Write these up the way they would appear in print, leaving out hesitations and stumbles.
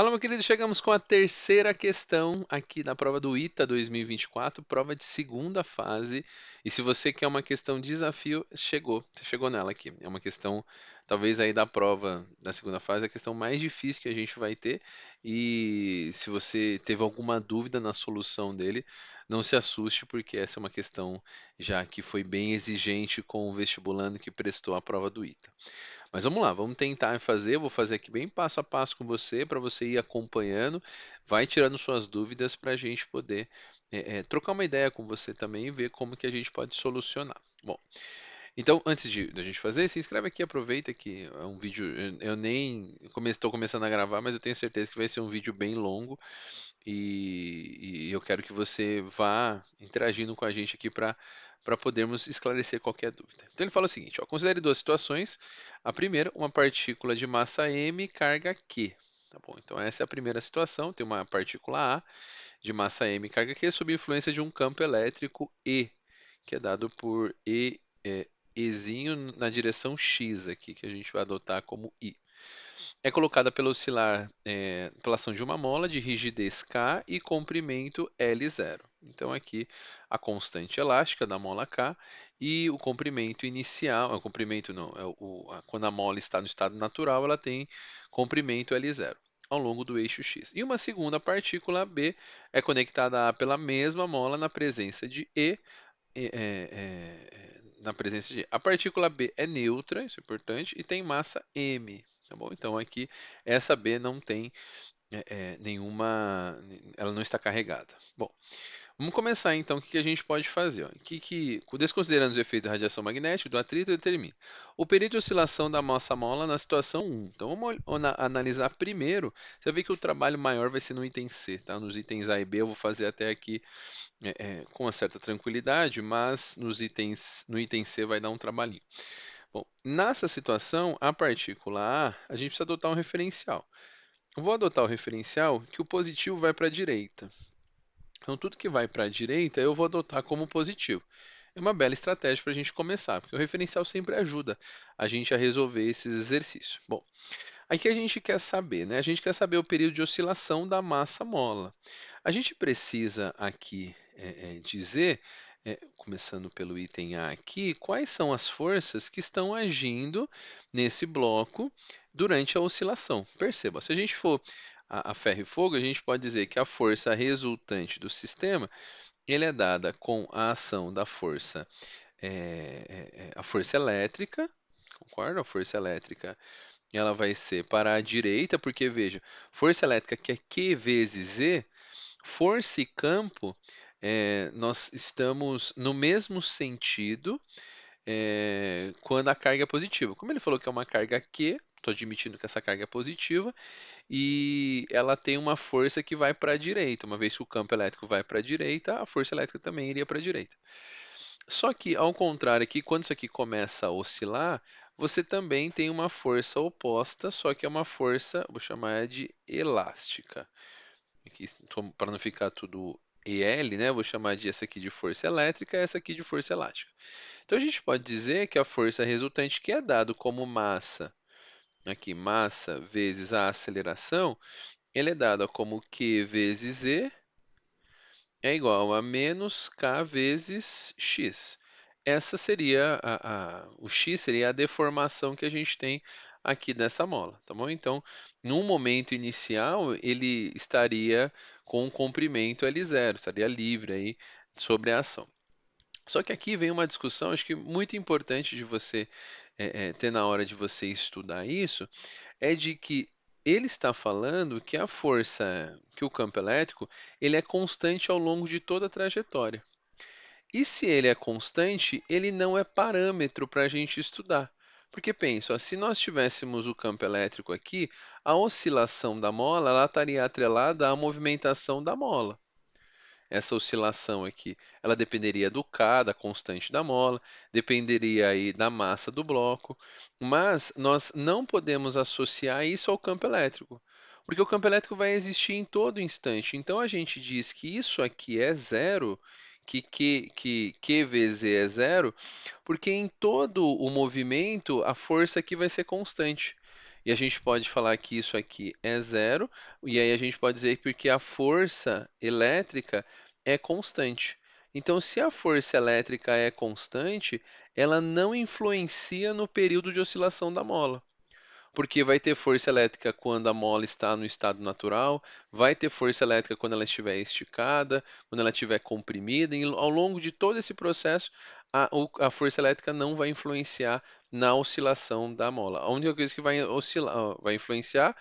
Fala, meu querido, chegamos com a terceira questão aqui na prova do ITA 2024, prova de segunda fase. E se você quer uma questão desafio, você chegou nela aqui. É uma questão, talvez aí da prova da segunda fase, a questão mais difícil que a gente vai ter. E se você teve alguma dúvida na solução dele, não se assuste, porque essa é uma questão já que foi bem exigente com o vestibulando que prestou a prova do ITA. Mas vamos lá, vamos tentar fazer. Eu vou fazer aqui bem passo a passo com você, para você ir acompanhando, vai tirando suas dúvidas para a gente poder trocar uma ideia com você também e ver como que a gente pode solucionar. Bom, então antes de da gente fazer, se inscreve aqui, aproveita que é um vídeo. Eu nem estou começando a gravar, mas eu tenho certeza que vai ser um vídeo bem longo e eu quero que você vá interagindo com a gente aqui para podermos esclarecer qualquer dúvida. Então ele fala o seguinte, ó, considere duas situações. A primeira, uma partícula de massa m, carga q. Tá bom? Então essa é a primeira situação. Tem uma partícula A de massa m, carga q, sob influência de um campo elétrico E, que é dado por Ezinho na direção x aqui, que a gente vai adotar como I. É colocada pelo oscilar pela ação de uma mola de rigidez K e comprimento L0. Então aqui a constante elástica da mola K e o comprimento inicial, o comprimento não, quando a mola está no estado natural, ela tem comprimento L0 ao longo do eixo x. E uma segunda partícula B é conectada a pela mesma mola na presença de na presença de. A partícula B é neutra, isso é importante, e tem massa m. Tá bom? Então aqui essa B não tem nenhuma. Ela não está carregada. Bom, vamos começar então. O que a gente pode fazer? Ó? Desconsiderando os efeitos da radiação magnética, do atrito, determina o período de oscilação da massa mola na situação 1. Então vamos analisar primeiro. Você vai ver que o trabalho maior vai ser no item C. Tá? Nos itens A e B eu vou fazer até aqui com uma certa tranquilidade, mas no item C vai dar um trabalhinho. Bom, nessa situação, a partícula A, a gente precisa adotar um referencial. Eu vou adotar o referencial que o positivo vai para a direita. Então, tudo que vai para a direita eu vou adotar como positivo. É uma bela estratégia para a gente começar, porque o referencial sempre ajuda a gente a resolver esses exercícios. Bom, aqui a gente quer saber, né? A gente quer saber o período de oscilação da massa mola. A gente precisa aqui dizer, começando pelo item A aqui, quais são as forças que estão agindo nesse bloco durante a oscilação. Perceba, se a gente for a ferro e fogo, a gente pode dizer que a força resultante do sistema ele é dada com a ação da força, a força elétrica, concorda? A força elétrica ela vai ser para a direita, porque veja, força elétrica que é Q vezes Z, força e campo, nós estamos no mesmo sentido quando a carga é positiva. Como ele falou que é uma carga Q, estou admitindo que essa carga é positiva, e ela tem uma força que vai para a direita. Uma vez que o campo elétrico vai para a direita, a força elétrica também iria para a direita. Só que, ao contrário aqui, quando isso aqui começa a oscilar, você também tem uma força oposta, só que é uma força, vou chamar de elástica. Aqui, para não ficar tudo EL, né? Vou chamar de essa aqui de força elétrica, essa aqui de força elástica. Então a gente pode dizer que a força resultante, que é dado como massa, aqui massa vezes a aceleração, ele é dada como Q vezes E é igual a menos K vezes X. Essa seria o X seria a deformação que a gente tem aqui nessa mola, tá bom? Então, no momento inicial, ele estaria com um comprimento L0, estaria livre aí sobre a ação. Só que aqui vem uma discussão, acho que muito importante de você ter na hora de você estudar isso, é de que ele está falando que a força, que o campo elétrico, ele é constante ao longo de toda a trajetória. E se ele é constante, ele não é parâmetro para a gente estudar. Porque pensa, ó, se nós tivéssemos o campo elétrico aqui, a oscilação da mola ela estaria atrelada à movimentação da mola. Essa oscilação aqui, ela dependeria do K, da constante da mola, dependeria aí da massa do bloco, mas nós não podemos associar isso ao campo elétrico, porque o campo elétrico vai existir em todo instante. Então a gente diz que isso aqui é zero, que Q vezes E é zero, porque em todo o movimento a força aqui vai ser constante. E a gente pode falar que isso aqui é zero, e aí a gente pode dizer porque a força elétrica é constante. Então, se a força elétrica é constante, ela não influencia no período de oscilação da mola. Porque vai ter força elétrica quando a mola está no estado natural, vai ter força elétrica quando ela estiver esticada, quando ela estiver comprimida, e ao longo de todo esse processo, a força elétrica não vai influenciar na oscilação da mola. A única coisa que vai oscilar, vai influenciar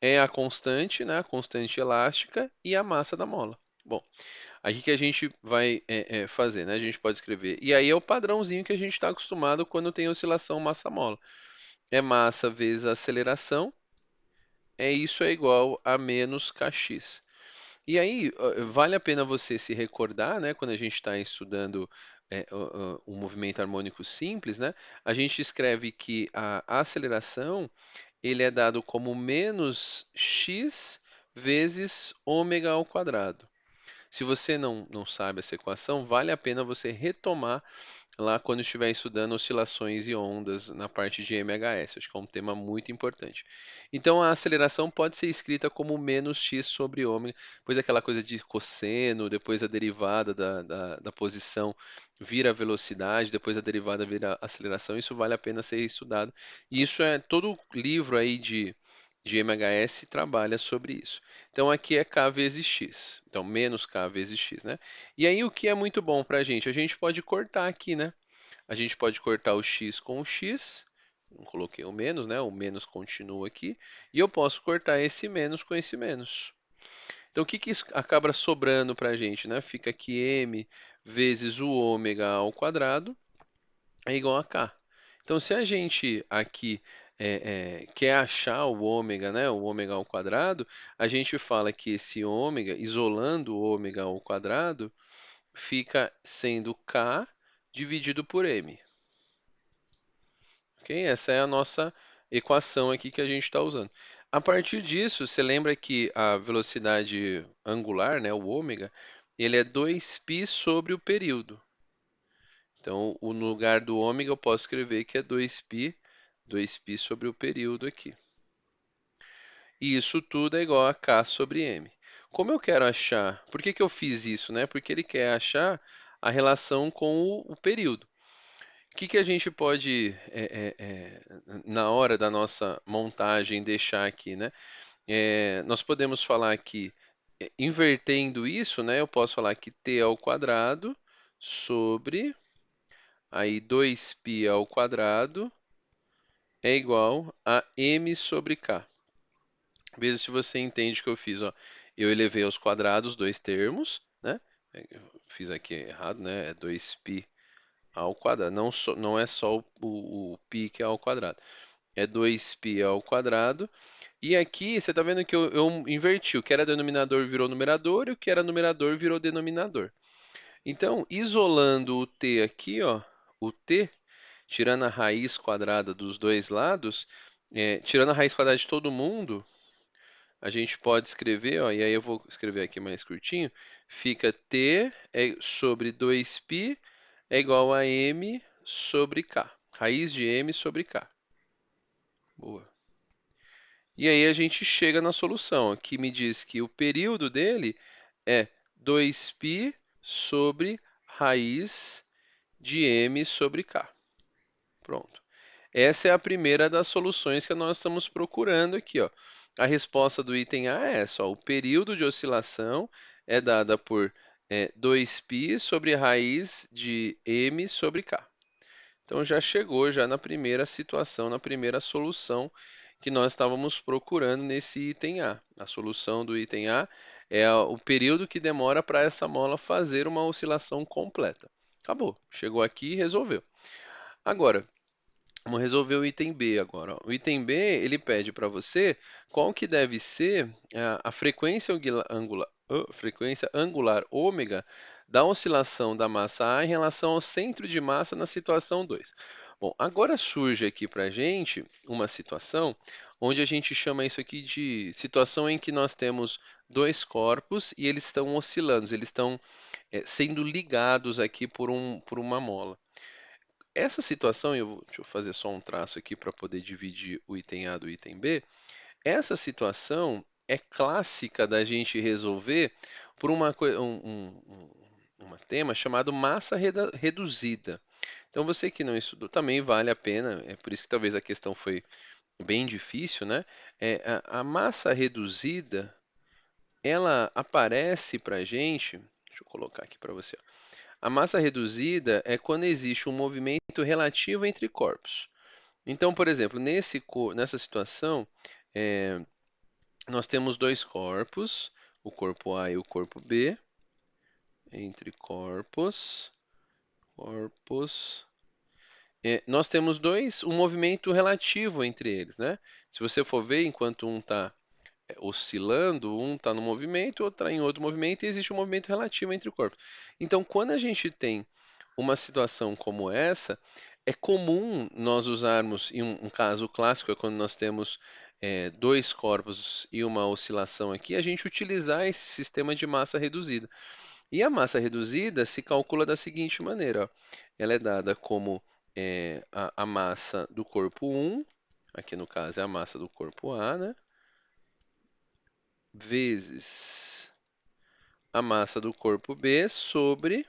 é a constante, né, a constante elástica e a massa da mola. Bom, aqui que a gente vai fazer, né? A gente pode escrever. E aí é o padrãozinho que a gente está acostumado quando tem oscilação massa-mola. É massa vezes a aceleração, isso é igual a menos kx. E aí, vale a pena você se recordar, né, quando a gente está estudando o movimento harmônico simples, né, a gente escreve que a aceleração ele é dado como menos x vezes ômega ao quadrado. Se você não sabe essa equação, vale a pena você retomar lá quando estiver estudando oscilações e ondas na parte de MHS. Acho que é um tema muito importante. Então, a aceleração pode ser escrita como menos x sobre ômega, depois aquela coisa de cosseno, depois a derivada da posição vira velocidade, depois a derivada vira aceleração. Isso vale a pena ser estudado. E isso é todo livro aí de MHS trabalha sobre isso. Então aqui é k vezes x, então menos k vezes x, né? E aí o que é muito bom para a gente pode cortar aqui, né? A gente pode cortar o x com o x, não coloquei o menos, né? O menos continua aqui, e eu posso cortar esse menos com esse menos. Então o que que isso acaba sobrando para a gente, né? Fica aqui m vezes o ômega ao quadrado é igual a k. Então, se a gente aqui quer achar o ômega, né, o ômega ao quadrado, a gente fala que esse ômega, isolando o ômega ao quadrado, fica sendo k dividido por m. Ok? Essa é a nossa equação aqui que a gente está usando. A partir disso, você lembra que a velocidade angular, né, o ômega, ele é 2π sobre o período. Então, no lugar do ômega, eu posso escrever que é 2π sobre o período aqui. E isso tudo é igual a k sobre m. Como eu quero achar, por que que eu fiz isso, né? Porque ele quer achar a relação com o período. O que que a gente pode, na hora da nossa montagem, deixar aqui, né? Nós podemos falar que, invertendo isso, né? Eu posso falar que t ao quadrado sobre aí 2π ao quadrado é igual a m sobre k. Veja se você entende o que eu fiz. Ó. Eu elevei aos quadrados dois termos, né? Eu fiz aqui errado, né? É 2π ao quadrado. Não é só o π que é ao quadrado. É 2π ao quadrado. E aqui você está vendo que eu inverti. O que era denominador virou numerador e o que era numerador virou denominador. Então, isolando o t aqui, ó, o t, tirando a raiz quadrada dos dois lados, tirando a raiz quadrada de todo mundo, a gente pode escrever, ó, e aí eu vou escrever aqui mais curtinho, fica t sobre 2π é igual a m sobre k. Raiz de m sobre k. Boa. E aí a gente chega na solução, que me diz que o período dele é 2π sobre raiz de m sobre k. Pronto. Essa é a primeira das soluções que nós estamos procurando aqui, ó. A resposta do item A é essa, ó. O período de oscilação é dada por 2π sobre raiz de m sobre k. Então já chegou já na primeira situação, na primeira solução que nós estávamos procurando nesse item A. A solução do item A é o período que demora para essa mola fazer uma oscilação completa. Acabou, chegou aqui e resolveu. Agora, vamos resolver o item B agora. Ó. O item B, ele pede para você qual que deve ser a frequência angular ômega da oscilação da massa A em relação ao centro de massa na situação 2. Bom, agora surge aqui para a gente uma situação onde a gente chama isso aqui de situação em que nós temos dois corpos e eles estão oscilando, eles estão sendo ligados aqui por uma mola. essa situação, deixa eu fazer só um traço aqui para poder dividir o item A do item B. Essa situação é clássica da gente resolver por um tema chamado massa reduzida. Então, você que não estudou, também vale a pena, é por isso que talvez a questão foi bem difícil, né? A massa reduzida, ela aparece para a gente, deixa eu colocar aqui para você. A massa reduzida é quando existe um movimento relativo entre corpos. Então, por exemplo, nessa situação, é, nós temos dois corpos, o corpo A e o corpo B, entre corpos. Nós temos um movimento relativo entre eles, né? Se você for ver, enquanto um está oscilando, um está no movimento, outro está em outro movimento, e existe um movimento relativo entre corpos. Então, quando a gente tem uma situação como essa, é comum nós usarmos, e um caso clássico é quando nós temos dois corpos e uma oscilação aqui, a gente utilizar esse sistema de massa reduzida. E a massa reduzida se calcula da seguinte maneira: ó. Ela é dada como a massa do corpo 1, aqui no caso é a massa do corpo A, né? Vezes a massa do corpo B sobre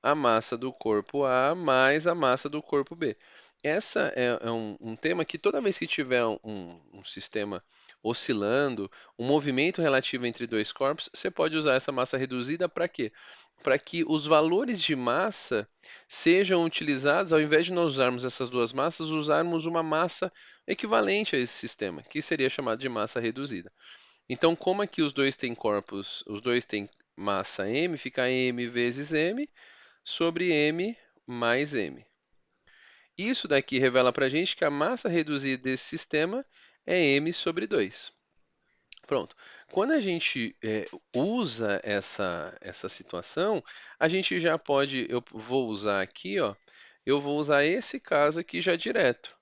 a massa do corpo A mais a massa do corpo B. Essa é um tema que toda vez que tiver um sistema oscilando, um movimento relativo entre dois corpos, você pode usar essa massa reduzida para quê? Para que os valores de massa sejam utilizados, ao invés de nós usarmos essas duas massas, usarmos uma massa equivalente a esse sistema, que seria chamado de massa reduzida. Então, como aqui os dois têm corpos, os dois têm massa m, fica m vezes m sobre m mais m. Isso daqui revela para a gente que a massa reduzida desse sistema é m sobre 2. Pronto. Quando a gente usa essa situação, a gente já pode, eu vou usar aqui, ó, eu vou usar esse caso aqui já direto.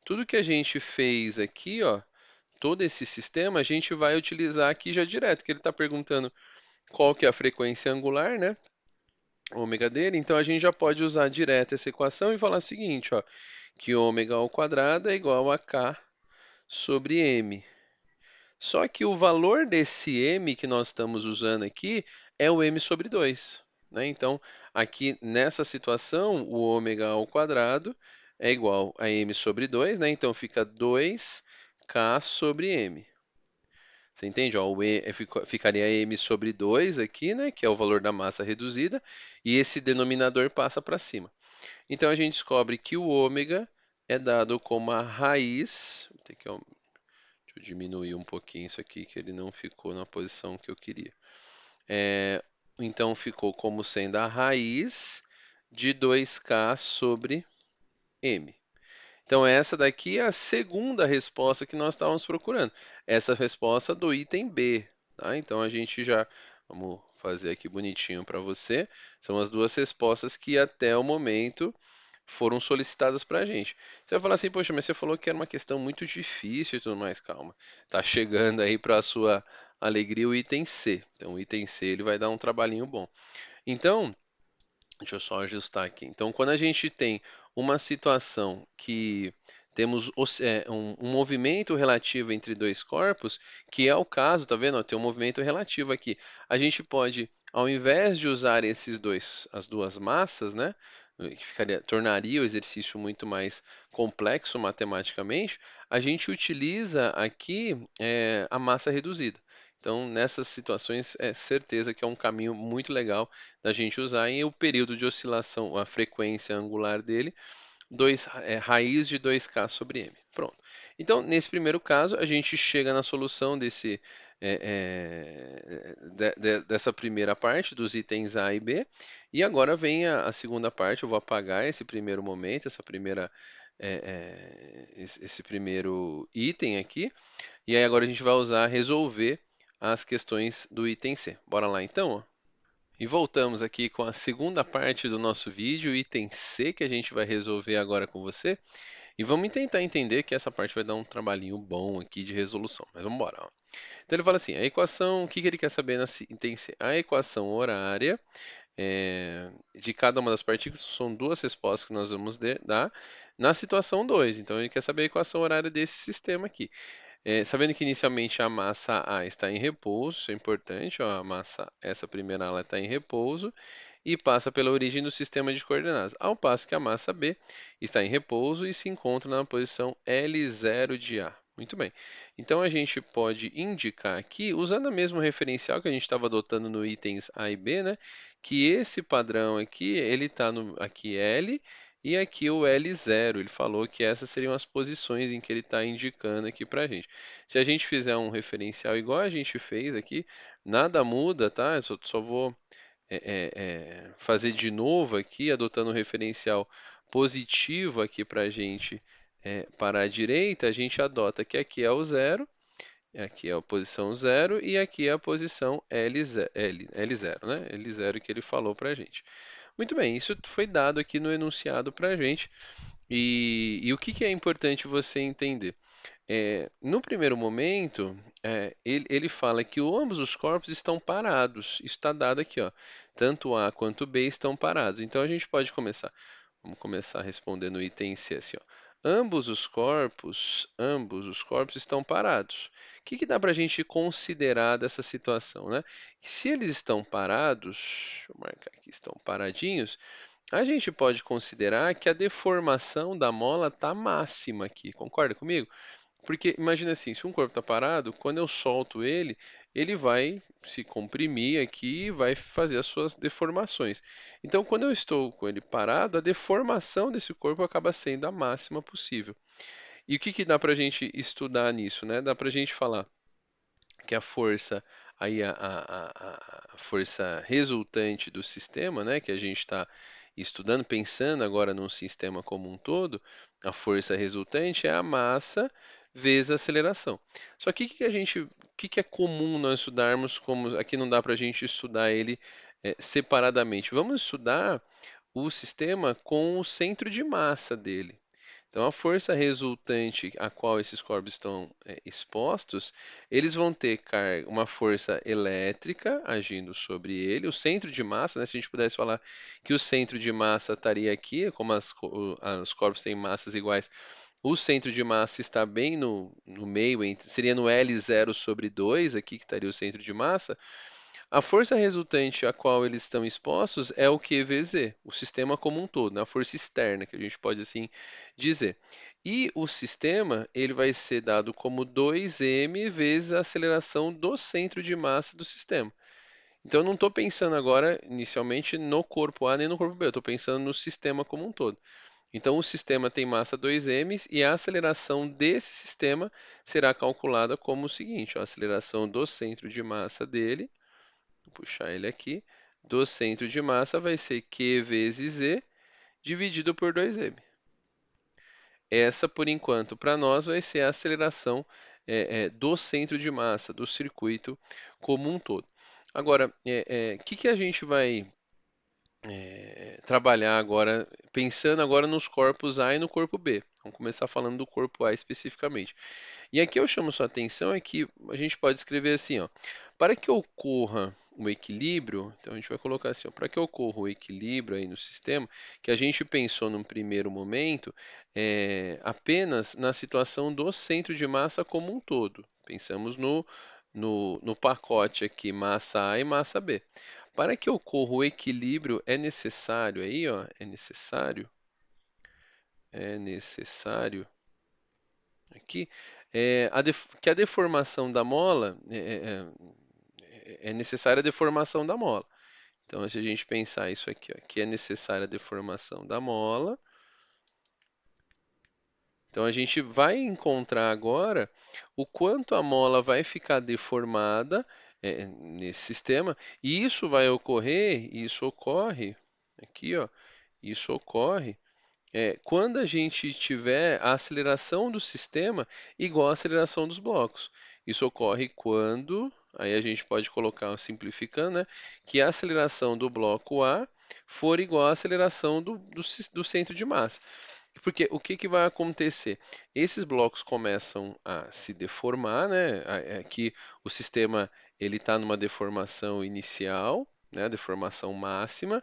Tudo que a gente fez aqui, ó, todo esse sistema, a gente vai utilizar aqui já direto, que ele está perguntando qual que é a frequência angular, né? Ômega dele, então a gente já pode usar direto essa equação e falar o seguinte, ó, que ômega ao quadrado é igual a k sobre m. Só que o valor desse m que nós estamos usando aqui é o m sobre 2, né? Então, aqui nessa situação, o ômega ao quadrado é igual a m sobre 2, né? Então fica 2k sobre m. Você entende? Ó, ficaria m sobre 2 aqui, né, que é o valor da massa reduzida, e esse denominador passa para cima. Então a gente descobre que o ômega é dado como a raiz. Deixa eu diminuir um pouquinho isso aqui, que ele não ficou na posição que eu queria. Então ficou como sendo a raiz de 2k sobre m. Então, essa daqui é a segunda resposta que nós estávamos procurando. Essa resposta do item B. Tá? Então, a gente já. Vamos fazer aqui bonitinho para você. São as duas respostas que até o momento foram solicitadas para a gente. Você vai falar assim, poxa, mas você falou que era uma questão muito difícil e tudo mais. Calma. Tá chegando aí para a sua alegria o item C. Então, o item C ele vai dar um trabalhinho bom. Então, deixa eu só ajustar aqui. Então, quando a gente tem uma situação que temos um movimento relativo entre dois corpos, que é o caso, tá vendo? Ó, tem um movimento relativo aqui. A gente pode, ao invés de usar as duas massas, né? Que tornaria o exercício muito mais complexo matematicamente, a gente utiliza aqui a massa reduzida. Então, nessas situações, é certeza que é um caminho muito legal da gente usar. E o período de oscilação, a frequência angular dele, raiz de 2k sobre m. Pronto. Então, nesse primeiro caso, a gente chega na solução dessa primeira parte, dos itens A e B. E agora vem a segunda parte, eu vou apagar esse primeiro momento, esse primeiro item aqui. E aí agora a gente vai resolver as questões do item C. Bora lá então, ó. E voltamos aqui com a segunda parte do nosso vídeo, item C, que a gente vai resolver agora com você. E vamos tentar entender que essa parte vai dar um trabalhinho bom aqui de resolução. Mas vamos embora, ó. Então ele fala assim, a equação, o que ele quer saber na item C? A equação horária de cada uma das partículas, são duas respostas que nós vamos dar na situação 2. Então ele quer saber a equação horária desse sistema aqui. Sabendo que inicialmente a massa A está em repouso, isso é importante, ó, a massa, essa primeira ela está em repouso e passa pela origem do sistema de coordenadas, ao passo que a massa B está em repouso e se encontra na posição L0 de A. Muito bem. Então a gente pode indicar aqui, usando o mesmo referencial que a gente estava adotando no itens A e B, né, que esse padrão aqui, ele está aqui L e aqui o L0. Ele falou que essas seriam as posições em que ele está indicando aqui para a gente. Se a gente fizer um referencial igual a gente fez aqui, nada muda, tá? Eu só vou fazer de novo aqui, adotando um referencial positivo aqui para a gente para a direita, a gente adota que aqui é o zero, aqui é a posição zero e aqui é a posição L0, né? L0 que ele falou para a gente. Muito bem, isso foi dado aqui no enunciado para a gente. E o que que é importante você entender? No primeiro momento, ele fala que ambos os corpos estão parados. Isso está dado aqui, ó. Tanto A quanto B estão parados. Então a gente pode começar. Vamos começar respondendo o item C assim, ó. Ambos os corpos estão parados. O que que dá para a gente considerar dessa situação, né? Se eles estão parados, deixa eu marcar aqui, estão paradinhos, a gente pode considerar que a deformação da mola está máxima aqui. Concorda comigo? Porque imagina assim, se um corpo está parado, quando eu solto ele, ele vai se comprimir aqui e vai fazer as suas deformações. Então, quando eu estou com ele parado, a deformação desse corpo acaba sendo a máxima possível. E o que que dá para a gente estudar nisso, né? Dá para a gente falar que a força, aí a força resultante do sistema, né, que a gente está estudando, pensando agora num sistema como um todo, a força resultante é a massa vezes a aceleração. Só que o que que é comum nós estudarmos, como aqui não dá para a gente estudar ele separadamente. Vamos estudar o sistema com o centro de massa dele. Então, a força resultante a qual esses corpos estão expostos, eles vão ter uma força elétrica agindo sobre ele. O centro de massa, né, se a gente pudesse falar que o centro de massa estaria aqui, como os corpos têm massas iguais, o centro de massa está bem no meio, seria no L0 sobre 2, aqui que estaria o centro de massa. A força resultante a qual eles estão expostos é o QVZ, o sistema como um todo, né? A força externa, que a gente pode assim dizer. E o sistema ele vai ser dado como 2m vezes a aceleração do centro de massa do sistema. Então eu não estou pensando agora, inicialmente, no corpo A nem no corpo B, eu estou pensando no sistema como um todo. Então o sistema tem massa 2m e a aceleração desse sistema será calculada como o seguinte: ó, a aceleração do centro de massa dele, vou puxar ele aqui, do centro de massa vai ser Q vezes Z dividido por 2m. Essa, por enquanto, para nós vai ser a aceleração do centro de massa, do circuito como um todo. Agora, o que que a gente vai trabalhar agora, pensando agora nos corpos A e no corpo B? Vamos começar falando do corpo A especificamente. E aqui eu chamo sua atenção é que a gente pode escrever assim, ó, para que ocorra o equilíbrio, então a gente vai colocar assim, ó, para que ocorra o equilíbrio aí no sistema, que a gente pensou num primeiro momento, apenas na situação do centro de massa como um todo. Pensamos no pacote aqui, massa A e massa B. Para que ocorra o equilíbrio, é necessário aí, ó, é necessário aqui, que a deformação da mola é necessária a deformação da mola. Então, se a gente pensar isso aqui, ó, que é necessária a deformação da mola, então a gente vai encontrar agora o quanto a mola vai ficar deformada nesse sistema, e isso ocorre aqui, ó, isso ocorre quando a gente tiver a aceleração do sistema igual à aceleração dos blocos. Isso ocorre quando, aí a gente pode colocar, simplificando, né, que a aceleração do bloco A for igual à aceleração do centro de massa. Porque o que que vai acontecer? Esses blocos começam a se deformar, né? Aqui o sistema ele está numa deformação inicial, né, a deformação máxima.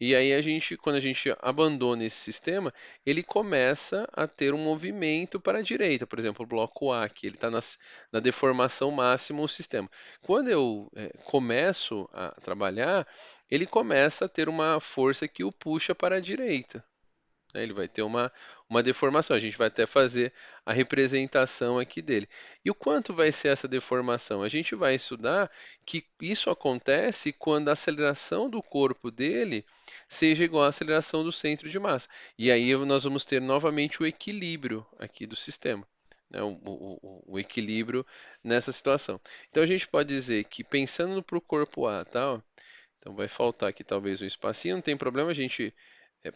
E aí quando a gente abandona esse sistema, ele começa a ter um movimento para a direita. Por exemplo, o bloco A, que ele está na deformação máxima o sistema. Quando eu começo a trabalhar, ele começa a ter uma força que o puxa para a direita, né? Ele vai ter uma deformação. A gente vai até fazer a representação aqui dele. E o quanto vai ser essa deformação? A gente vai estudar que isso acontece quando a aceleração do corpo dele seja igual à aceleração do centro de massa. E aí nós vamos ter novamente o equilíbrio aqui do sistema, né? O equilíbrio nessa situação. Então a gente pode dizer que pensando para o corpo A, tá? Ó, então vai faltar aqui talvez um espacinho, não tem problema, a gente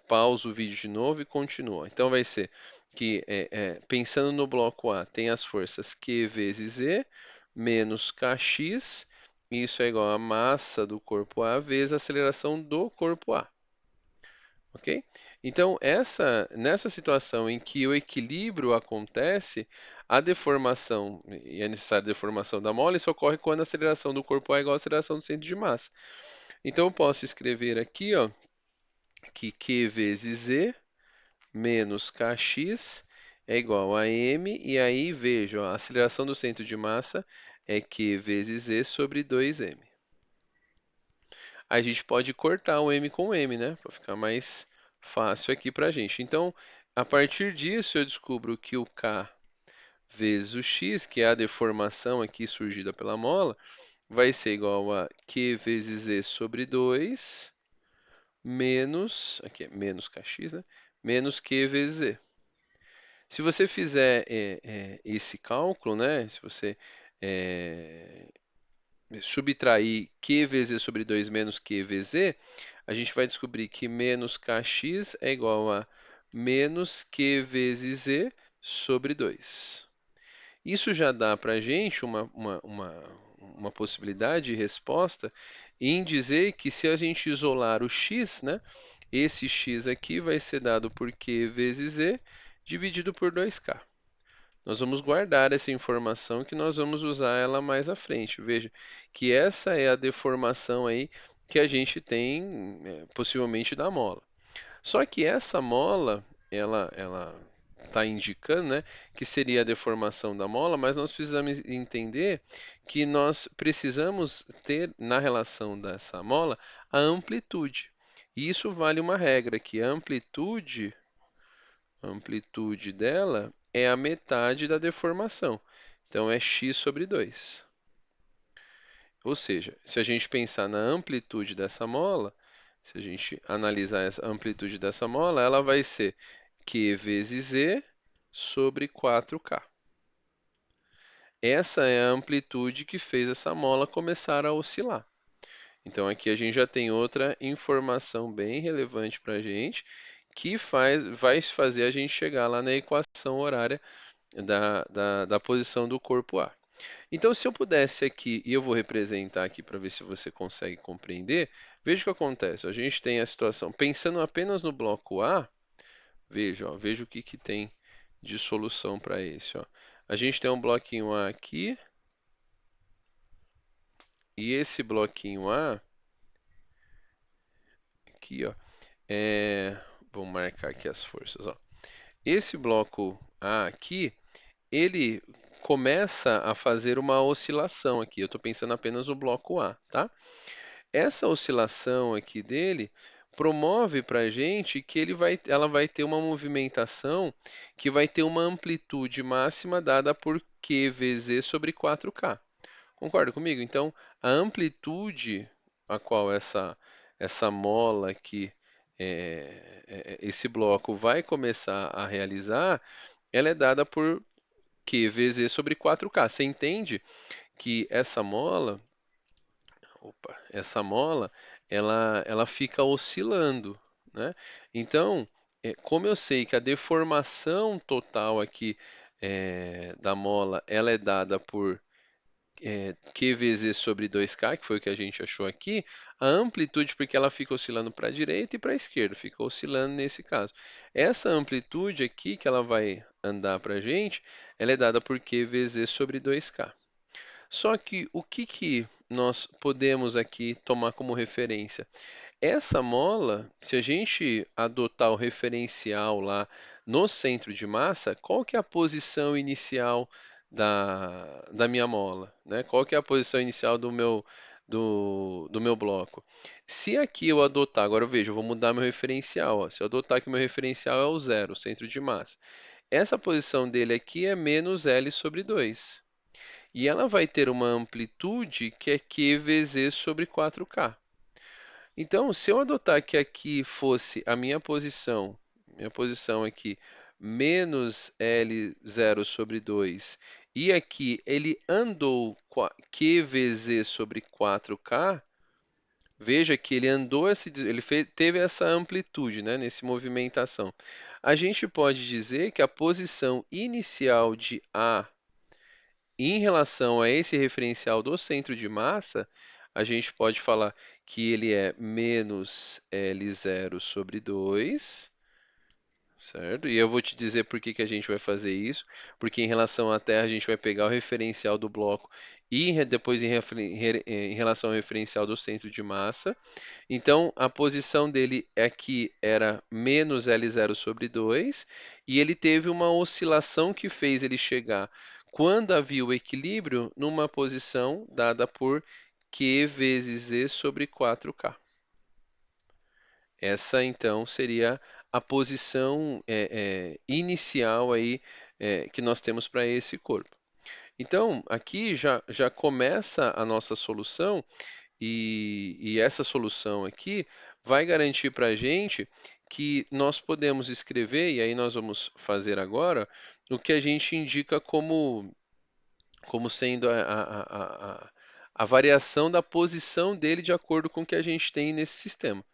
pausa o vídeo de novo e continua. Então vai ser que, pensando no bloco A, tem as forças Q vezes Z menos Kx, isso é igual à massa do corpo A vezes a aceleração do corpo A. Ok? Então, nessa situação em que o equilíbrio acontece, a deformação, e é necessária a deformação da mola, isso ocorre quando a aceleração do corpo A é igual à aceleração do centro de massa. Então, eu posso escrever aqui, ó, que Q vezes Z menos Kx é igual a m, e aí vejo, ó, a aceleração do centro de massa é Q vezes Z sobre 2m. A gente pode cortar o m com m, né? Para ficar mais fácil aqui para a gente. Então, a partir disso, eu descubro que o K vezes o x, que é a deformação aqui surgida pela mola, vai ser igual a Q vezes Z sobre 2 menos, aqui é menos Kx, né? Menos Q vezes Z. Se você fizer esse cálculo, né? Se você é, subtrair Q vezes Z sobre 2 menos Q vezes Z, a gente vai descobrir que menos Kx é igual a menos Q vezes Z sobre 2. Isso já dá para a gente uma possibilidade de resposta em dizer que se a gente isolar o x, né, esse x aqui vai ser dado por q vezes z dividido por 2k. Nós vamos guardar essa informação que nós vamos usar ela mais à frente. Veja que essa é a deformação aí que a gente tem possivelmente da mola. Só que essa mola, ela está indicando, né, que seria a deformação da mola, mas nós precisamos entender que nós precisamos ter na relação dessa mola a amplitude. E isso vale uma regra, que a amplitude dela é a metade da deformação. Então é x sobre 2. Ou seja, se a gente pensar na amplitude dessa mola, se a gente analisar essa amplitude dessa mola, ela vai ser Q vezes Z sobre 4K. Essa é a amplitude que fez essa mola começar a oscilar. Então aqui a gente já tem outra informação bem relevante para a gente, que vai fazer a gente chegar lá na equação horária da posição do corpo A. Então, se eu pudesse aqui, e eu vou representar aqui para ver se você consegue compreender, veja o que acontece. A gente tem a situação, pensando apenas no bloco A, veja o que tem de solução para esse. Ó. A gente tem um bloquinho A aqui, e esse bloquinho A, aqui, ó, vou marcar aqui as forças. Ó. Esse bloco A aqui, ele começa a fazer uma oscilação aqui. Eu estou pensando apenas no bloco A, tá? Essa oscilação aqui dele promove para a gente que ela vai ter uma movimentação que vai ter uma amplitude máxima dada por Q vezes E sobre 4K. Concorda comigo? Então, a amplitude a qual essa mola aqui, esse bloco vai começar a realizar, ela é dada por Q vezes E sobre 4K. Você entende que essa mola, ela fica oscilando, né? Então, como eu sei que a deformação total aqui da mola, ela é dada por Q vezes sobre 2K, que foi o que a gente achou aqui, a amplitude, porque ela fica oscilando para a direita e para a esquerda, fica oscilando nesse caso. Essa amplitude aqui que ela vai andar para a gente, ela é dada por Q vezes sobre 2K. Só que o que que nós podemos aqui tomar como referência? Essa mola, se a gente adotar o referencial lá no centro de massa, qual que é a posição inicial da minha mola, né? Qual que é a posição inicial do meu bloco? Se aqui eu adotar, agora eu vejo, eu vou mudar meu referencial, ó. Se eu adotar que meu referencial é o zero, o centro de massa, essa posição dele aqui é menos L sobre 2. E ela vai ter uma amplitude que é Q vezes E sobre 4K. Então, se eu adotar que aqui fosse a minha posição aqui, menos L zero sobre 2, e aqui ele andou Q vezes E sobre 4K, veja que ele andou, teve essa amplitude, né, nesse movimentação. A gente pode dizer que a posição inicial de A em relação a esse referencial do centro de massa, a gente pode falar que ele é menos L0 sobre 2, certo? E eu vou te dizer por que que a gente vai fazer isso, porque em relação à Terra a gente vai pegar o referencial do bloco e depois em relação ao referencial do centro de massa. Então, a posição dele aqui era menos L0 sobre 2, e ele teve uma oscilação que fez ele chegar, quando havia o equilíbrio, numa posição dada por Q vezes E sobre 4K. Essa, então, seria a posição inicial aí, que nós temos para esse corpo. Então, aqui já começa a nossa solução, e essa solução aqui vai garantir para a gente que nós podemos escrever, e aí nós vamos fazer agora, o que a gente indica como sendo a variação da posição dele de acordo com o que a gente tem nesse sistema.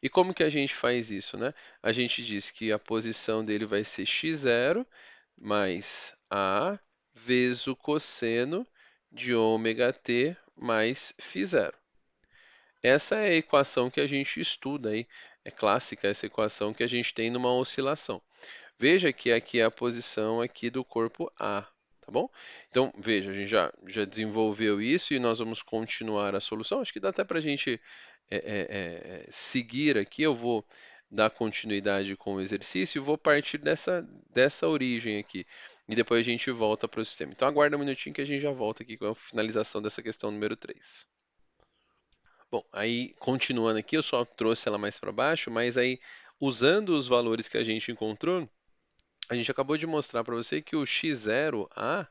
E como que a gente faz isso, né? A gente diz que a posição dele vai ser x0 mais A vezes o cosseno de ômega t mais φ0. Essa é a equação que a gente estuda aí, é clássica essa equação que a gente tem numa oscilação. Veja que aqui é a posição aqui do corpo A, tá bom? Então, veja, a gente já desenvolveu isso e nós vamos continuar a solução. Acho que dá até para a gente seguir aqui. Eu vou dar continuidade com o exercício e vou partir dessa origem aqui. E depois a gente volta para o sistema. Então, aguarda um minutinho que a gente já volta aqui com a finalização dessa questão número 3. Bom, aí continuando aqui, eu só trouxe ela mais para baixo, mas aí usando os valores que a gente encontrou, a gente acabou de mostrar para você que o x0a,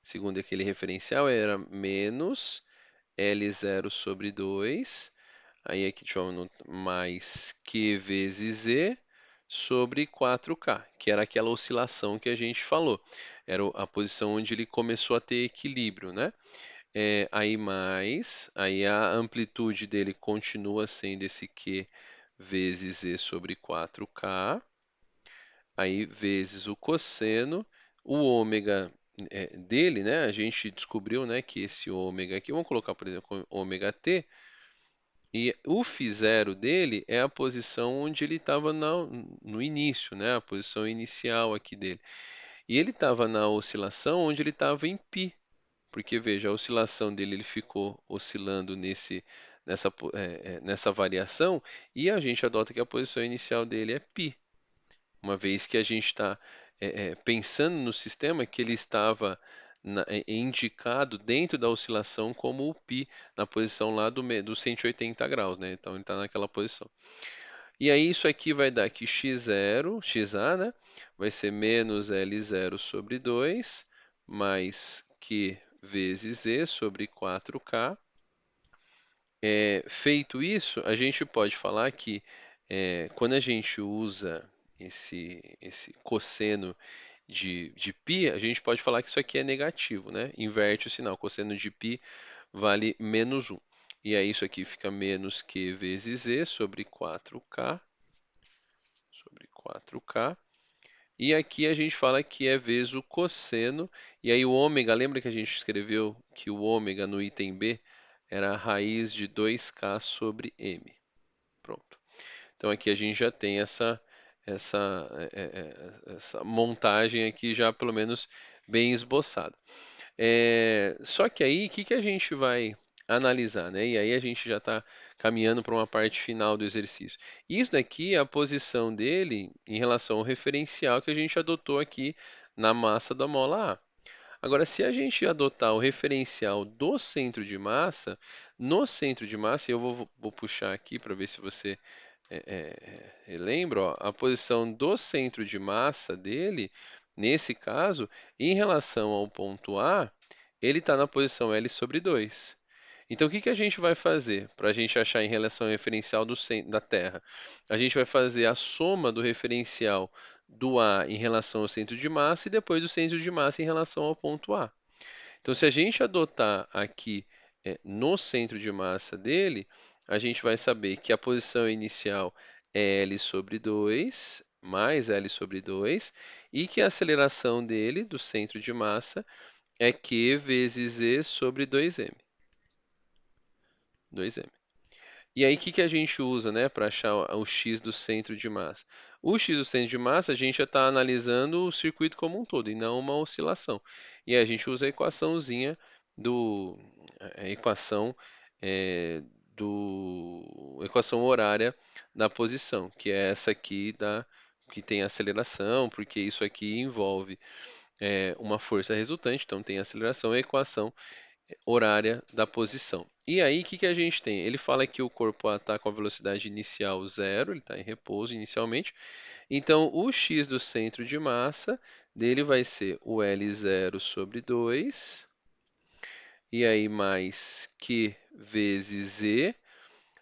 segundo aquele referencial, era menos L0 sobre 2, aí aqui deixa eu anotar, mais Q vezes Z sobre 4K, que era aquela oscilação que a gente falou. Era a posição onde ele começou a ter equilíbrio, né? Aí a amplitude dele continua sendo esse Q vezes E sobre 4K, aí vezes o cosseno, o ômega dele, né? A gente descobriu, né, que esse ômega aqui, vamos colocar, por exemplo, ômega t, e o φ0 dele é a posição onde ele estava no início, né? A posição inicial aqui dele. E ele estava na oscilação onde ele estava em π, porque veja, a oscilação dele ele ficou oscilando nessa variação, e a gente adota que a posição inicial dele é π, uma vez que a gente está pensando no sistema que ele estava indicado dentro da oscilação como o π, na posição lá do 180 graus, né? Então ele está naquela posição. E aí isso aqui vai dar que x0, xa, né? Vai ser menos L0 sobre 2, mais Q vezes E sobre 4K. Feito isso, a gente pode falar que quando a gente usa esse cosseno de π, a gente pode falar que isso aqui é negativo, né? Inverte o sinal. Cosseno de π vale menos 1. E aí isso aqui fica menos Q vezes E sobre 4K. Sobre 4K. E aqui a gente fala que é vezes o cosseno. E aí o ômega, lembra que a gente escreveu que o ômega no item B era a raiz de 2K sobre M. Pronto. Então aqui a gente já tem essa montagem aqui já pelo menos bem esboçada. Só que aí, o que que a gente vai analisar, né? E aí a gente já está caminhando para uma parte final do exercício. Isso daqui é a posição dele em relação ao referencial que a gente adotou aqui na massa da mola A. Agora, se a gente adotar o referencial do centro de massa, no centro de massa, eu vou puxar aqui para ver se você lembra, ó, a posição do centro de massa dele, nesse caso, em relação ao ponto A, ele está na posição L sobre 2. Então, o que que a gente vai fazer para a gente achar em relação ao referencial da Terra? A gente vai fazer a soma do referencial do A em relação ao centro de massa e depois do centro de massa em relação ao ponto A. Então, se a gente adotar aqui no centro de massa dele, a gente vai saber que a posição inicial é L sobre 2 mais L sobre 2 e que a aceleração dele, do centro de massa, é Q vezes E sobre 2m. 2m. E aí, o que que a gente usa, né, para achar o x do centro de massa? O x do centro de massa, a gente já está analisando o circuito como um todo e não uma oscilação. E aí a gente usa a equaçãozinha do, a equação é, equação horária da posição, que é essa aqui que tem aceleração, porque isso aqui envolve uma força resultante, então tem aceleração, e a equação horária da posição. E aí, o que que a gente tem? Ele fala que o corpo está com a velocidade inicial zero, ele está em repouso inicialmente. Então, o x do centro de massa dele vai ser o L0 sobre 2, e aí mais Q vezes E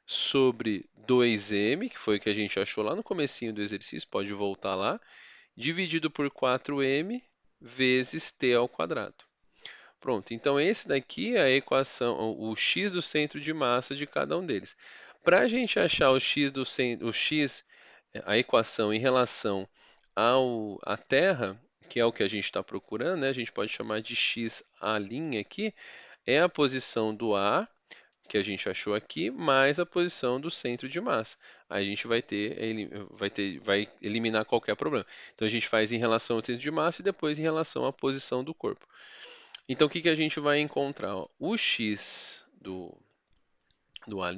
sobre 2m, que foi o que a gente achou lá no comecinho do exercício, pode voltar lá, dividido por 4m vezes t ao quadrado. Pronto, então esse daqui é a equação, o x do centro de massa de cada um deles. Para a gente achar o x o x, a equação em relação à Terra, que é o que a gente está procurando, né? A gente pode chamar de x a' aqui, é a posição do A, que a gente achou aqui, mais a posição do centro de massa. Aí a gente vai eliminar qualquer problema. Então a gente faz em relação ao centro de massa e depois em relação à posição do corpo. Então, o que que a gente vai encontrar? Ó? O x do A'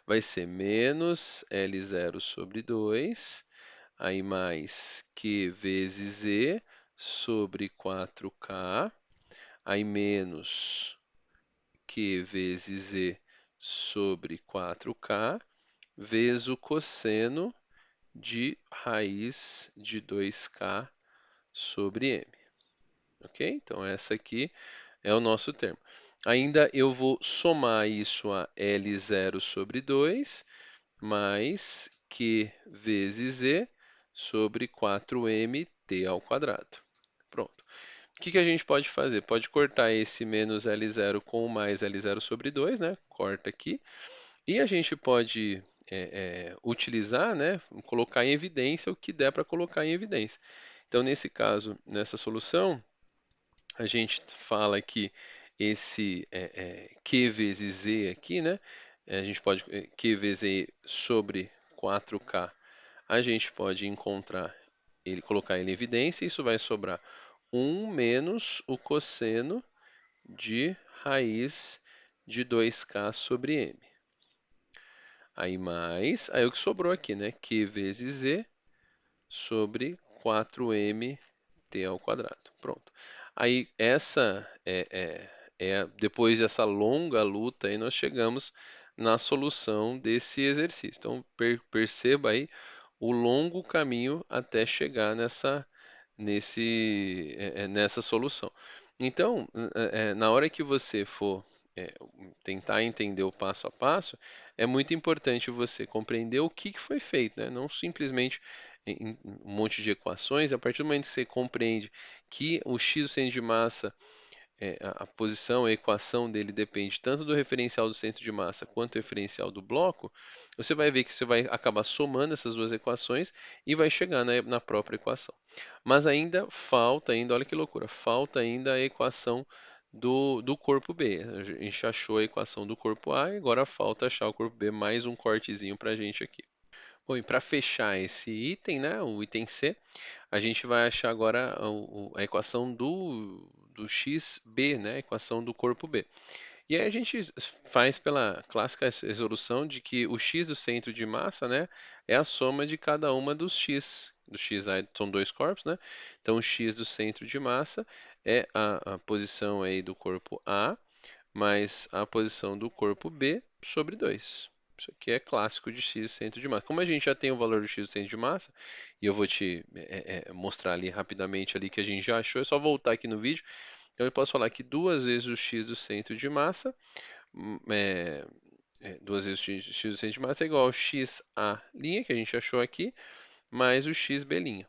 vai ser menos L0 sobre 2, aí mais Q vezes E sobre 4K, aí menos Q vezes E sobre 4K, vezes o cosseno de raiz de 2K sobre M. Ok? Então, essa aqui é o nosso termo. Ainda eu vou somar isso a L0 sobre 2 mais Q vezes E sobre 4mt ao quadrado. Pronto. O que que a gente pode fazer? Pode cortar esse menos L0 com o mais L0 sobre 2, né? Corta aqui. E a gente pode utilizar, né? Colocar em evidência o que der para colocar em evidência. Então, nesse caso, nessa solução, a gente fala que esse Q vezes Z aqui, né? A gente pode Q vezes E sobre 4K, a gente pode encontrar ele, colocar ele em evidência, e isso vai sobrar 1 menos o cosseno de raiz de 2K sobre M. Aí mais, aí o que sobrou aqui, né? Q vezes E sobre 4m t ao quadrado. Pronto. Aí essa depois dessa longa luta aí nós chegamos na solução desse exercício. Então perceba aí o longo caminho até chegar nessa solução. Então, na hora que você for é, tentar entender o passo a passo, é muito importante você compreender o que foi feito, né? Não simplesmente um monte de equações. A partir do momento que você compreende que o x do centro de massa, a posição, a equação dele depende tanto do referencial do centro de massa quanto do referencial do bloco, você vai ver que você vai acabar somando essas duas equações e vai chegar na própria equação. Mas ainda falta, olha que loucura, falta ainda a equação do corpo B. A gente achou a equação do corpo A e agora falta achar o corpo B, mais um cortezinho para a gente aqui. Bom, e para fechar esse item, né, o item C, a gente vai achar agora a equação do xb, né, a equação do corpo B. E aí a gente faz pela clássica resolução de que o x do centro de massa, né, é a soma de cada uma dos x. Do x são dois corpos, né? Então o x do centro de massa é a posição aí do corpo A mais a posição do corpo B sobre 2. Isso aqui é clássico de x do centro de massa. Como a gente já tem o valor do x do centro de massa, e eu vou te mostrar ali rapidamente ali que a gente já achou, é só voltar aqui no vídeo. Então eu posso falar que duas vezes o x do centro de massa, duas vezes o x do centro de massa é igual ao x a' que a gente achou aqui, mais o x b'.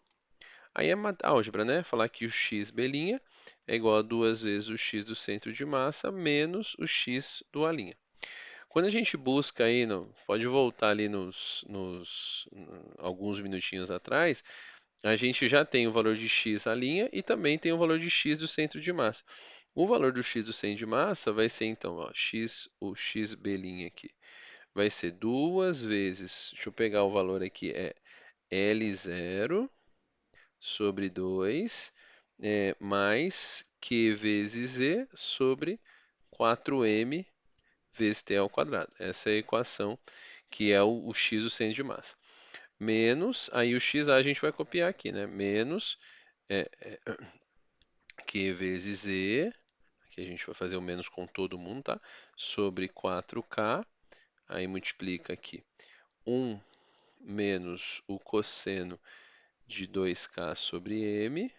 Aí é álgebra, né? Falar que o x b' é igual a duas vezes o x do centro de massa menos o x do a'. Quando a gente busca aí, pode voltar ali alguns minutinhos atrás, a gente já tem o valor de x a' e também tem o valor de x do centro de massa. O valor do x do centro de massa vai ser então, ó, o xb' aqui, vai ser duas vezes, deixa eu pegar o valor aqui, é L0 sobre 2 mais Q vezes Z sobre 4m vezes t ao quadrado. Essa é a equação que é o x do centro de massa. Menos, aí o x a gente vai copiar aqui, né? Menos Q vezes Z, aqui a gente vai fazer o menos com todo mundo, tá? Sobre 4k, aí multiplica aqui 1 menos o cosseno de 2k sobre m.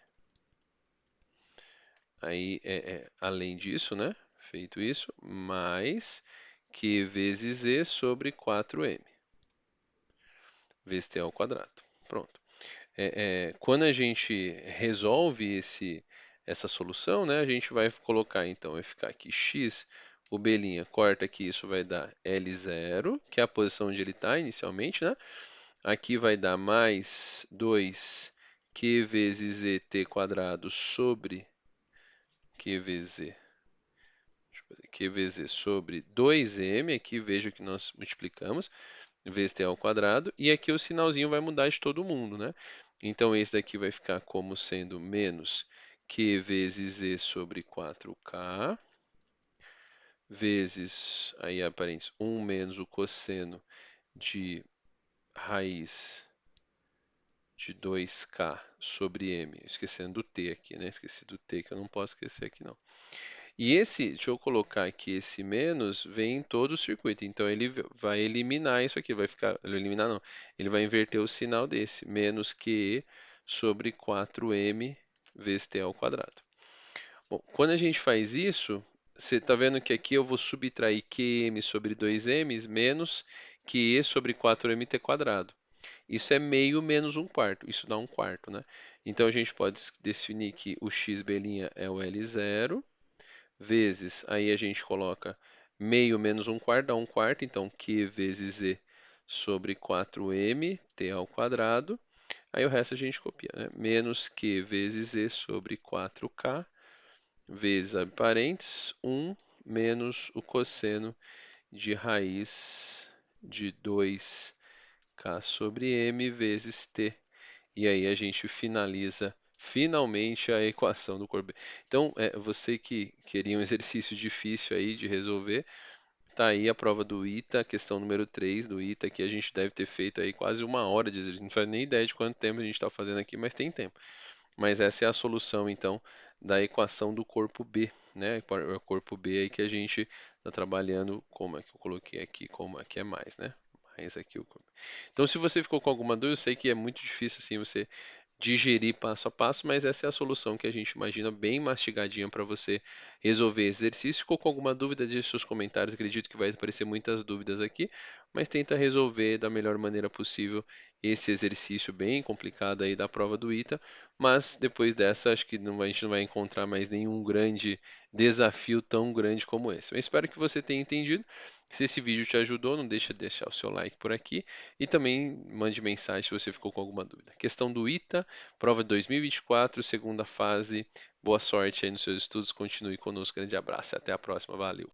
Aí, além disso, né? Feito isso, mais Q vezes Z sobre 4m, vezes t ao quadrado. Pronto. Quando a gente resolve essa solução, né? A gente vai colocar, então, vai ficar aqui x, o b' corta aqui, isso vai dar L0, que é a posição onde ele está inicialmente, né? Aqui vai dar mais 2Q vezes ZT quadrado sobre Q vezes Z. Deixa eu fazer Q vezes Z sobre 2m, aqui veja que nós multiplicamos, vezes t ao quadrado, e aqui o sinalzinho vai mudar de todo mundo, né? Então esse daqui vai ficar como sendo menos Q vezes Z sobre 4k, vezes, aí aparece 1 menos o cosseno de raiz de 2k sobre m, esquecendo do t aqui, né? Esqueci do t que eu não posso esquecer aqui não. E deixa eu colocar aqui esse menos, vem em todo o circuito, então ele vai eliminar isso aqui, vai ficar, eliminar não, ele vai inverter o sinal desse, menos QE sobre 4m vezes t ao quadrado. Bom, quando a gente faz isso, você está vendo que aqui eu vou subtrair QM sobre 2m menos QE sobre 4mt quadrado. Isso é meio menos um quarto, isso dá um quarto, né? Então a gente pode definir que o xb' é o L0, vezes, aí a gente coloca meio menos um quarto, dá um quarto, então Q vezes Z sobre 4m, t ao quadrado. Aí o resto a gente copia, né? Menos Q vezes Z sobre 4k, vezes, abre parênteses, 1 menos o cosseno de raiz de 2k sobre m vezes t. E aí a gente finaliza finalmente a equação do corpo. Então, você que queria um exercício difícil aí de resolver, tá aí a prova do ITA, questão número 3 do ITA, que a gente deve ter feito aí quase uma hora de exercício. Não faz nem ideia de quanto tempo a gente está fazendo aqui, mas tem tempo. Mas essa é a solução, então, da equação do corpo B, né? O corpo B aí que a gente está trabalhando, como é que eu coloquei aqui, como é que é mais, né? Mais aqui o corpo. Então, se você ficou com alguma dúvida, eu sei que é muito difícil assim você digerir passo a passo, mas essa é a solução que a gente imagina bem mastigadinha para você resolver esse exercício. Ficou com alguma dúvida, deixe seus comentários. Acredito que vai aparecer muitas dúvidas aqui, mas tenta resolver da melhor maneira possível esse exercício bem complicado aí da prova do ITA. Mas depois dessa, acho que a gente não vai encontrar mais nenhum grande desafio tão grande como esse. Eu espero que você tenha entendido. Se esse vídeo te ajudou, não deixa de deixar o seu like por aqui e também mande mensagem se você ficou com alguma dúvida. Questão do ITA, prova de 2024, segunda fase. Boa sorte aí nos seus estudos, continue conosco. Grande abraço e até a próxima. Valeu!